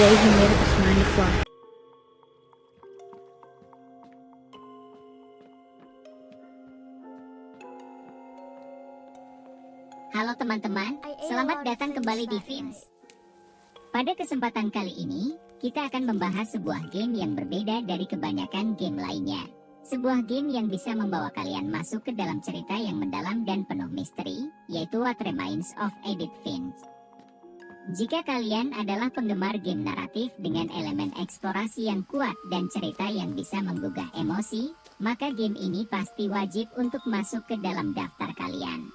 boy who made his money from. Halo teman-teman, selamat datang kembali di Fins. Pada kesempatan kali ini, kita akan membahas sebuah game yang berbeda dari kebanyakan game lainnya. Sebuah game yang bisa membawa kalian masuk ke dalam cerita yang mendalam dan penuh misteri, yaitu What Remains of Edith Finch. Jika kalian adalah penggemar game naratif dengan elemen eksplorasi yang kuat dan cerita yang bisa menggugah emosi, maka game ini pasti wajib untuk masuk ke dalam daftar kalian.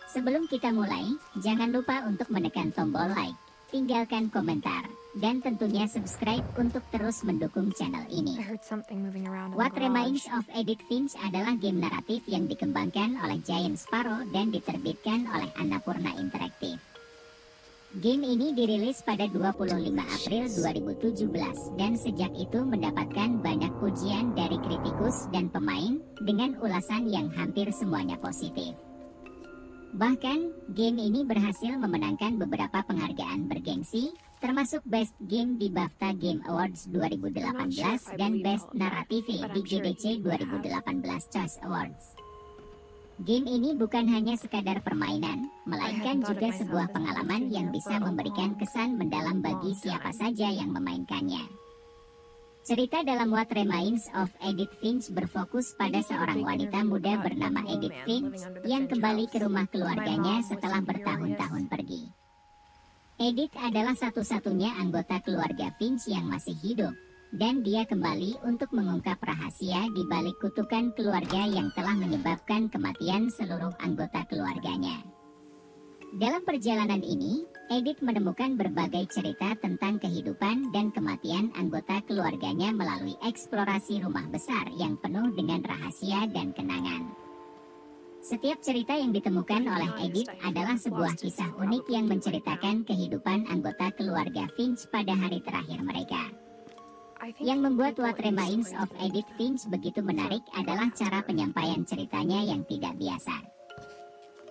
Sebelum kita mulai, jangan lupa untuk menekan tombol like, tinggalkan komentar, dan tentunya subscribe untuk terus mendukung channel ini. What Remains of Edith Finch adalah game naratif yang dikembangkan oleh Giant Sparrow dan diterbitkan oleh Annapurna Interactive. Game ini dirilis pada 25 April 2017 dan sejak itu mendapatkan banyak pujian dari kritikus dan pemain dengan ulasan yang hampir semuanya positif. Bahkan, game ini berhasil memenangkan beberapa penghargaan bergengsi, termasuk Best Game di BAFTA Game Awards 2018 dan Best Narrative di GDC 2018 Choice Awards. Game ini bukan hanya sekadar permainan, melainkan juga sebuah pengalaman yang bisa memberikan kesan mendalam bagi siapa saja yang memainkannya. Cerita dalam What Remains of Edith Finch berfokus pada seorang wanita muda bernama Edith Finch yang kembali ke rumah keluarganya setelah bertahun-tahun pergi. Edith adalah satu-satunya anggota keluarga Finch yang masih hidup, dan dia kembali untuk mengungkap rahasia di balik kutukan keluarga yang telah menyebabkan kematian seluruh anggota keluarganya. Dalam perjalanan ini, Edith menemukan berbagai cerita tentang kehidupan dan kematian anggota keluarganya melalui eksplorasi rumah besar yang penuh dengan rahasia dan kenangan. Setiap cerita yang ditemukan oleh Edith adalah sebuah kisah unik yang menceritakan kehidupan anggota keluarga Finch pada hari terakhir mereka. Yang membuat What Remains of Edith Finch begitu menarik adalah cara penyampaian ceritanya yang tidak biasa.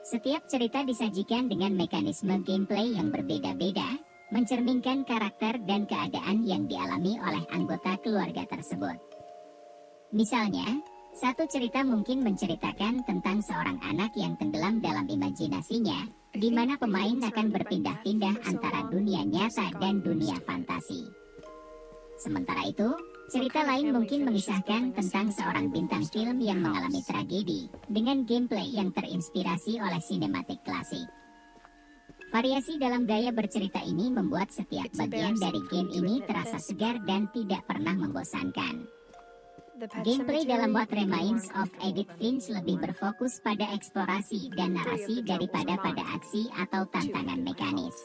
Setiap cerita disajikan dengan mekanisme gameplay yang berbeda-beda, mencerminkan karakter dan keadaan yang dialami oleh anggota keluarga tersebut. Misalnya, satu cerita mungkin menceritakan tentang seorang anak yang tenggelam dalam imajinasinya, di mana pemain akan berpindah-pindah antara dunia nyata dan dunia fantasi. Sementara itu, cerita lain mungkin mengisahkan tentang seorang bintang film yang mengalami tragedi, dengan gameplay yang terinspirasi oleh sinematik klasik. Variasi dalam gaya bercerita ini membuat setiap bagian dari game ini terasa segar dan tidak pernah membosankan. Gameplay dalam What Remains of Edith Finch lebih berfokus pada eksplorasi dan narasi daripada pada aksi atau tantangan mekanis.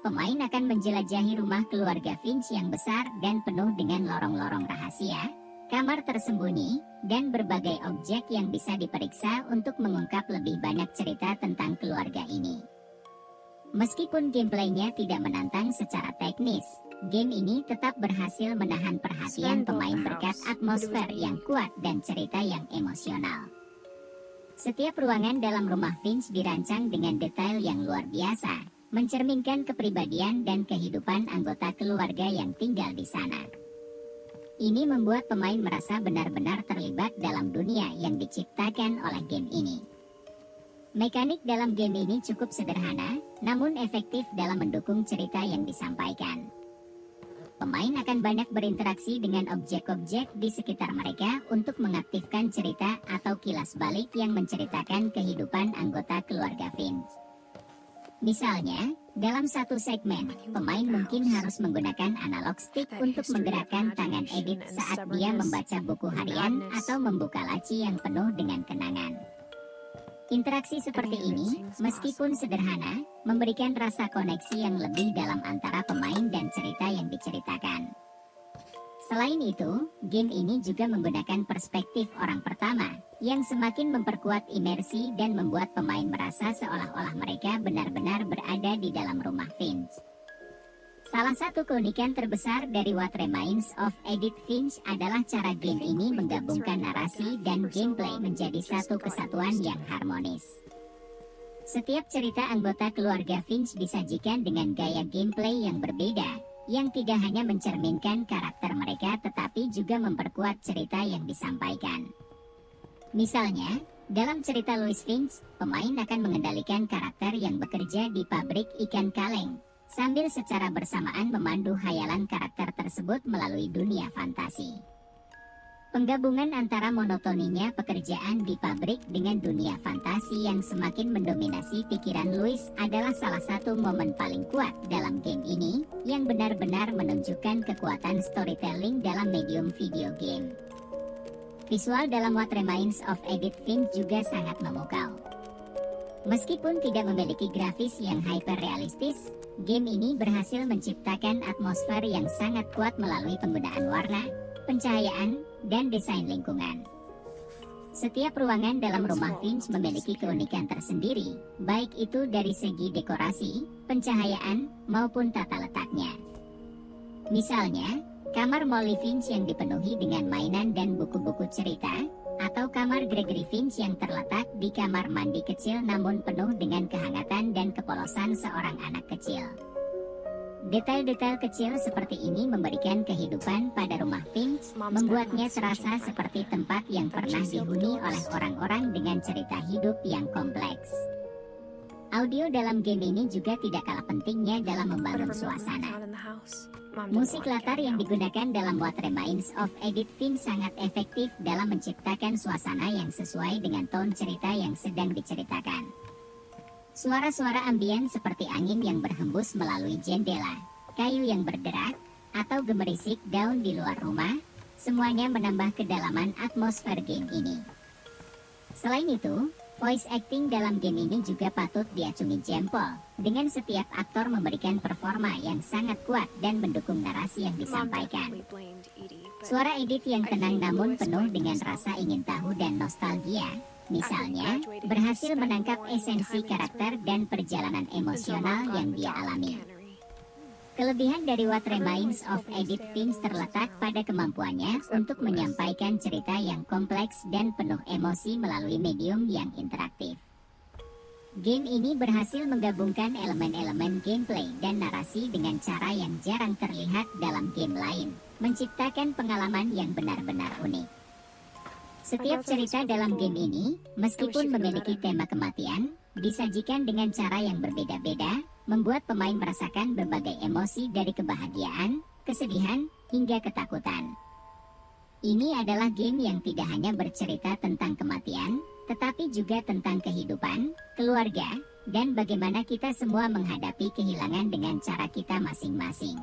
Pemain akan menjelajahi rumah keluarga Finch yang besar dan penuh dengan lorong-lorong rahasia, kamar tersembunyi, dan berbagai objek yang bisa diperiksa untuk mengungkap lebih banyak cerita tentang keluarga ini. Meskipun gameplaynya tidak menantang secara teknis, game ini tetap berhasil menahan perhatian pemain berkat atmosfer yang kuat dan cerita yang emosional. Setiap ruangan dalam rumah Finch dirancang dengan detail yang luar biasa, mencerminkan kepribadian dan kehidupan anggota keluarga yang tinggal di sana. Ini membuat pemain merasa benar-benar terlibat dalam dunia yang diciptakan oleh game ini. Mekanik dalam game ini cukup sederhana, namun efektif dalam mendukung cerita yang disampaikan. Pemain akan banyak berinteraksi dengan objek-objek di sekitar mereka untuk mengaktifkan cerita atau kilas balik yang menceritakan kehidupan anggota keluarga Finch. Misalnya, dalam satu segmen, pemain mungkin harus menggunakan analog stick untuk menggerakkan tangan Edith saat dia membaca buku harian atau membuka laci yang penuh dengan kenangan. Interaksi seperti ini, meskipun sederhana, memberikan rasa koneksi yang lebih dalam antara pemain dan cerita yang diceritakan. Selain itu, game ini juga menggunakan perspektif orang pertama, yang semakin memperkuat imersi dan membuat pemain merasa seolah-olah mereka benar-benar berada di dalam rumah Finch. Salah satu keunikan terbesar dari What Remains of Edith Finch adalah cara game ini menggabungkan narasi dan gameplay menjadi satu kesatuan yang harmonis. Setiap cerita anggota keluarga Finch disajikan dengan gaya gameplay yang berbeda, yang tidak hanya mencerminkan karakter mereka tetapi juga memperkuat cerita yang disampaikan. Misalnya, dalam cerita Louis Finch, pemain akan mengendalikan karakter yang bekerja di pabrik ikan kaleng, sambil secara bersamaan memandu khayalan karakter tersebut melalui dunia fantasi. Penggabungan antara monotoninya pekerjaan di pabrik dengan dunia fantasi yang semakin mendominasi pikiran Louis adalah salah satu momen paling kuat dalam game ini, yang benar-benar menunjukkan kekuatan storytelling dalam medium video game. Visual dalam What Remains of Edith Finch juga sangat memukau. Meskipun tidak memiliki grafis yang hyperrealistis, game ini berhasil menciptakan atmosfer yang sangat kuat melalui penggunaan warna, pencahayaan, dan desain lingkungan. Setiap ruangan dalam rumah Finch memiliki keunikan tersendiri, baik itu dari segi dekorasi, pencahayaan, maupun tata letaknya. Misalnya, kamar Molly Finch yang dipenuhi dengan mainan dan buku-buku cerita, atau kamar Gregory Finch yang terletak di kamar mandi kecil namun penuh dengan kehangatan dan kepolosan seorang anak kecil. Detail-detail kecil seperti ini memberikan kehidupan pada rumah Finch, membuatnya terasa seperti tempat yang pernah dihuni oleh orang-orang dengan cerita hidup yang kompleks. Audio dalam game ini juga tidak kalah pentingnya dalam membangun suasana. Musik latar yang digunakan dalam What Remains of Edith Finch sangat efektif dalam menciptakan suasana yang sesuai dengan tone cerita yang sedang diceritakan. Suara-suara ambien seperti angin yang berhembus melalui jendela, kayu yang berderak, atau gemerisik daun di luar rumah, semuanya menambah kedalaman atmosfer game ini. Selain itu, voice acting dalam game ini juga patut diacungi jempol, dengan setiap aktor memberikan performa yang sangat kuat dan mendukung narasi yang disampaikan. Suara Edith yang tenang namun penuh dengan rasa ingin tahu dan nostalgia, misalnya, berhasil menangkap esensi karakter dan perjalanan emosional yang dia alami. Kelebihan dari What Remains of Edith Finch terletak pada kemampuannya untuk menyampaikan cerita yang kompleks dan penuh emosi melalui medium yang interaktif. Game ini berhasil menggabungkan elemen-elemen gameplay dan narasi dengan cara yang jarang terlihat dalam game lain, menciptakan pengalaman yang benar-benar unik. Setiap cerita dalam game ini, meskipun memiliki tema kematian, disajikan dengan cara yang berbeda-beda, membuat pemain merasakan berbagai emosi dari kebahagiaan, kesedihan, hingga ketakutan. Ini adalah game yang tidak hanya bercerita tentang kematian, tetapi juga tentang kehidupan, keluarga, dan bagaimana kita semua menghadapi kehilangan dengan cara kita masing-masing.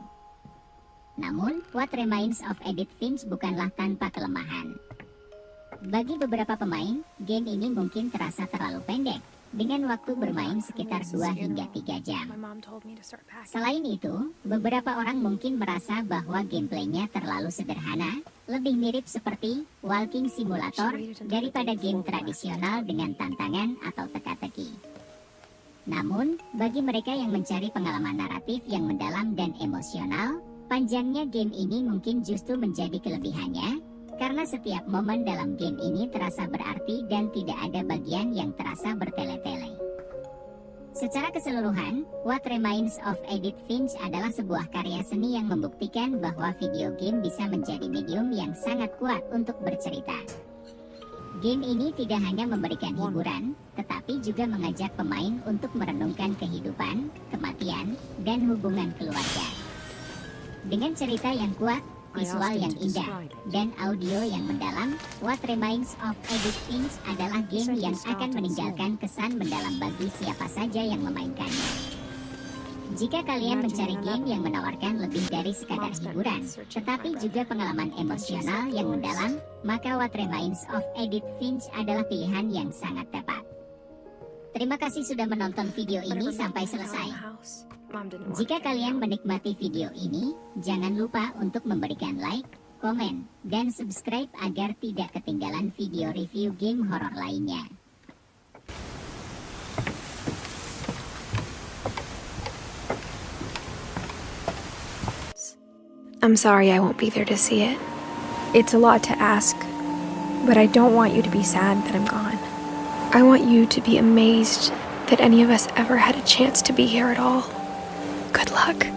Namun, What Remains of Edith Finch bukanlah tanpa kelemahan. Bagi beberapa pemain, game ini mungkin terasa terlalu pendek, dengan waktu bermain sekitar 2 hingga 3 jam. Selain itu, beberapa orang mungkin merasa bahwa gameplaynya terlalu sederhana, lebih mirip seperti walking simulator daripada game tradisional dengan tantangan atau teka-teki. Namun, bagi mereka yang mencari pengalaman naratif yang mendalam dan emosional, panjangnya game ini mungkin justru menjadi kelebihannya, karena setiap momen dalam game ini terasa berarti dan tidak ada bagian yang terasa bertele-tele. Secara keseluruhan, What Remains of Edith Finch adalah sebuah karya seni yang membuktikan bahwa video game bisa menjadi medium yang sangat kuat untuk bercerita. Game ini tidak hanya memberikan hiburan, tetapi juga mengajak pemain untuk merenungkan kehidupan, kematian, dan hubungan keluarga. Dengan cerita yang kuat, visual yang indah, dan audio yang mendalam, What Remains of Edith Finch adalah game yang akan meninggalkan kesan mendalam bagi siapa saja yang memainkannya. Jika kalian mencari game yang menawarkan lebih dari sekadar hiburan, tetapi juga pengalaman emosional yang mendalam, maka What Remains of Edith Finch adalah pilihan yang sangat tepat. Terima kasih sudah menonton video ini sampai selesai. Jika kalian menikmati video ini, jangan lupa untuk memberikan like, komen, dan subscribe agar tidak ketinggalan video review game horor lainnya. I'm sorry I won't be there to see it. It's a lot to ask, but I don't want you to be sad that I'm gone. I want you to be amazed that any of us ever had a chance to be here at all. Good luck.